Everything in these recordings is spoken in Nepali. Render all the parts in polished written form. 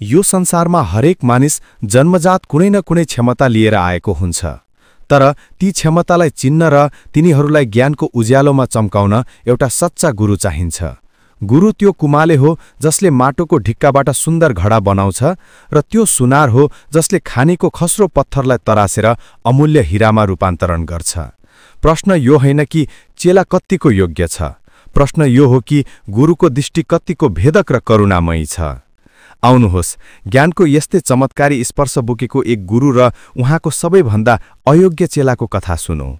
यो संसारमा हरेक मानिस जन्मजात कुनै न कुनै क्षमता लिएर आएको हुन्छ। तर ती क्षमतालाई चिन्न र तिनीहरूलाई ज्ञानको उज्यालोमा चम्काउन एउटा सच्चा गुरु चाहिन्छ। गुरु त्यो कुमाले हो जसले माटोको ढिक्काबाट सुन्दर घडा बनाउँछ र त्यो सुनार हो जसले खानीको खस्रो पत्थरलाई तरासेर अमूल्य हीरामा रूपान्तरण गर्छ। प्रश्न यो होइन कि चेला कत्तिको योग्य छ, प्रश्न यो हो कि गुरुको दृष्टि कत्तिको भेदक र करुणामयी छ। आउनुहोस्, ज्ञानको यस्तै चमत्कारी स्पर्श बोकेको एक गुरु र उहाँको सबैभन्दा अयोग्य चेलाको कथा सुनौं।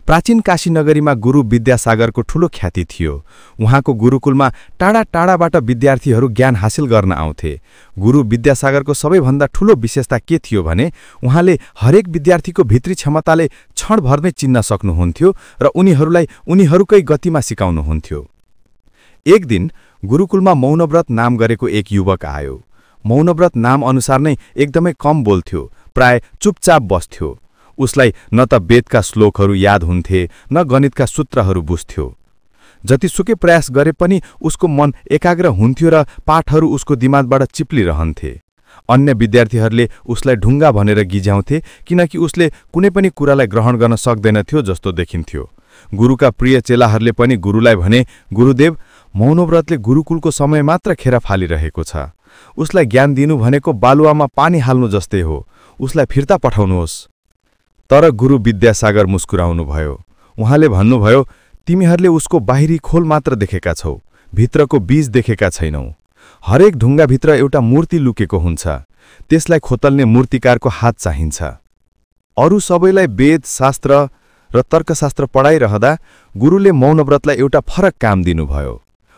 प्राचीन काशी नगरीमा गुरु विद्यासागरको ठूलो ख्याति थियो। उहाँको गुरुकुलमा टाढा टाढाबाट विद्यार्थीहरू ज्ञान हासिल गर्न आउँथे। गुरु विद्यासागरको सबैभन्दा ठूलो विशेषता के थियो भने उहाँले हरेक विद्यार्थीको भित्री क्षमताले क्षणभरमै चिन्न सक्नुहुन्थ्यो र उनीहरूलाई उनीहरूकै गतिमा सिकाउनुहुन्थ्यो। एक दिन गुरुकुलमा मौनव्रत नाम गरेको एक युवक आयो। मौनव्रत नाम अनुसार नै एकदमै कम बोल्थ्यो, प्राय चुपचाप बस्थ्यो। उसलाई न त वेदका श्लोकहरू याद हुन्थे न गणितका सूत्रहरू बुझ्थ्यो। जतिसुकै प्रयास गरे पनि उसको मन एकाग्र हुन्थ्यो र पाठहरू उसको दिमागबाट चिप्लिरहन्थे। अन्य विद्यार्थीहरूले उसलाई ढुङ्गा भनेर गिज्याउँथे किनकि उसले कुनै पनि कुरालाई ग्रहण गर्न सक्दैनथ्यो जस्तो देखिन्थ्यो। गुरुका प्रिय चेलाहरूले पनि गुरुलाई भने, गुरुदेव, मौनव्रतले गुरुकुलको समय मात्र खेर फालिरहेको छ। उसलाई ज्ञान दिनु भनेको बालुवामा पानी हाल्नु जस्तै हो। उसलाई फिर्ता पठाउनुहोस्। तर गुरु विद्यासागर मुस्कुराउनु भयो। उहाँले भन्नुभयो, तिमीहरूले उसको बाहिरी खोल मात्र देखेका छौ, भित्रको बीज देखेका छैनौ। हरेक ढुङ्गाभित्र एउटा मूर्ति लुकेको हुन्छ। त्यसलाई खोतल्ने मूर्तिकारको हात चाहिन्छ। अरू सबैलाई वेद, शास्त्र र तर्कशास्त्र पढाइरहँदा गुरुले मौनव्रतलाई एउटा फरक काम दिनुभयो।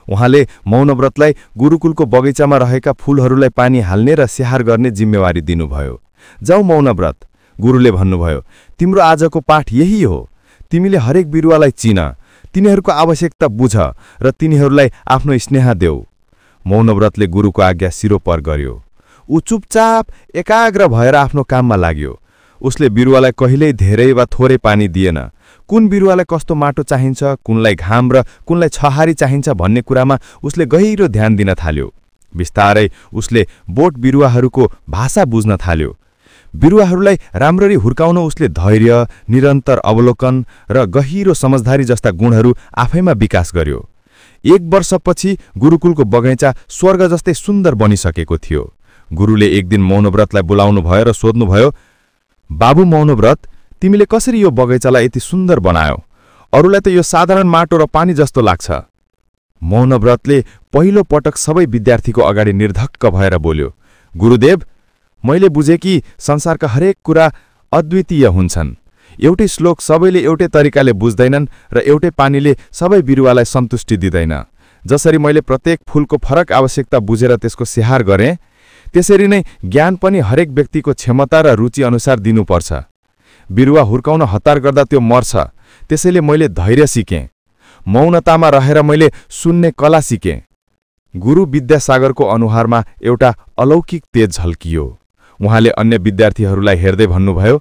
उहाँले मौनव्रतलाई गुरुकुलको बगैँचामा रहेका फूलहरूलाई पानी हाल्ने र स्याहार गर्ने जिम्मेवारी दिनुभयो। जाऊ मौनव्रत, गुरुले भन्नुभयो, तिम्रो आजको पाठ यही हो। तिमीले हरेक बिरुवालाई चिन, तिनीहरूको आवश्यकता बुझ र तिनीहरूलाई आफ्नो स्नेह देऊ। मौनव्रतले गुरुको आज्ञा सिरोपर गर्यो। ऊ चुपचाप एकाग्र भएर आफ्नो काममा लाग्यो। उसले बिरुवालाई कहिल्यै धेरै वा थोरै पानी दिएन। कुन बिरुवालाई कस्तो माटो चाहिन्छ, कुनलाई घाम र कुनलाई छहारी चाहिन्छ भन्ने कुरामा उसले गहिरो ध्यान दिन थाल्यो। बिस्तारै उसले बोट बिरुवाहरूको भाषा बुझ्न थाल्यो। बिरुवाहरूलाई राम्ररी हुर्काउन उसले धैर्य, निरन्तर अवलोकन र गहिरो समझदारी जस्ता गुणहरू आफैमा विकास गर्यो। एक वर्षपछि गुरुकुलको बगैँचा स्वर्ग जस्तै सुन्दर बनिसकेको थियो। गुरुले एक दिन मौनव्रतलाई बोलाउनु भयो र सोध्नुभयो, बाबु मौनव्रत, तिमीले कसरी यो बगैँचालाई यति सुन्दर बनायो? अरूलाई त यो साधारण माटो र पानी जस्तो लाग्छ। मौनव्रतले पहिलो पटक सबै विद्यार्थीको अगाडि निर्धक्क भएर बोल्यो, गुरुदेव, मैले बुझेँ कि संसारका हरेक कुरा अद्वितीय हुन्छन्। एउटै श्लोक सबैले एउटै तरिकाले बुझ्दैनन् र एउटै पानीले सबै बिरुवालाई सन्तुष्टि दिँदैन। जसरी मैले प्रत्येक फूलको फरक आवश्यकता बुझेर त्यसको स्याहार गरेँ, त्यसरी नै ज्ञान पनि हरेक व्यक्तिको क्षमता र रुचि अनुसार दिनुपर्छ। बिरुवा हुर्काउन हतार गर्दा त्यो मर्छ, त्यसैले मैले धैर्य सिकेँ। मौनतामा रहेर मैले सुन्ने कला सिकेँ। गुरु विद्यासागरको अनुहारमा एउटा अलौकिक तेज झल्कियो। उहाँले अन्य विद्यार्थीहरूलाई हेर्दै भन्नुभयो,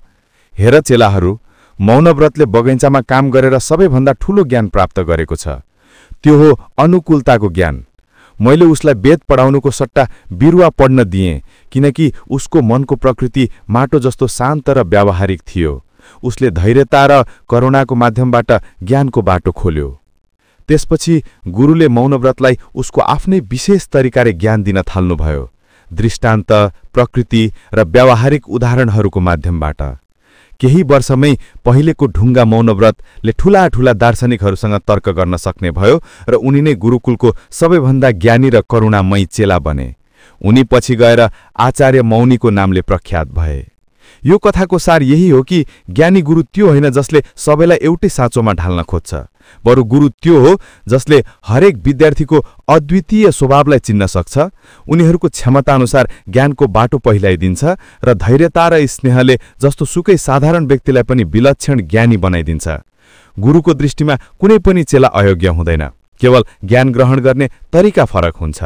हेर चेलाहरू, मौनव्रतले बगैँचामा काम गरेर सबैभन्दा ठूलो ज्ञान प्राप्त गरेको छ। त्यो हो अनुकूलताको ज्ञान। मैले उसलाई वेद पढाउनुको सट्टा बिरुवा पढ्न दिएँ किनकि उसको मनको प्रकृति माटो जस्तो शान्त र व्यावहारिक थियो। उसले धैर्यता र करुणाको माध्यमबाट ज्ञानको बाटो खोल्यो। त्यसपछि गुरुले मौनव्रतलाई उसको आफ्नै विशेष तरिकाले ज्ञान दिन थाल्नुभयो, दृष्टान्त, प्रकृति र व्यावहारिक उदाहरणहरूको माध्यमबाट। केही वर्षमै पहिलेको ढुङ्गा मौनव्रतले ठूला ठूला दार्शनिकहरूसँग तर्क गर्न सक्ने भयो र उनी नै गुरुकुलको सबैभन्दा ज्ञानी र करुणामयी चेला बने। उनी पछि गएर आचार्य मौनीको नामले प्रख्यात भए। यो कथाको सार यही हो कि ज्ञानी गुरु त्यो होइन जसले सबैलाई एउटै साँचोमा ढाल्न खोज्छ, बरु गुरु त्यो हो जसले हरेक विद्यार्थीको अद्वितीय स्वभावलाई चिन्न सक्छ, उनीहरूको क्षमताअनुसार ज्ञानको बाटो पहिल्याइदिन्छ र धैर्यता र स्नेहले जस्तो सुकै साधारण व्यक्तिलाई पनि विलक्षण ज्ञानी बनाइदिन्छ। गुरुको दृष्टिमा कुनै पनि चेला अयोग्य हुँदैन, केवल ज्ञान ग्रहण गर्ने तरिका फरक हुन्छ।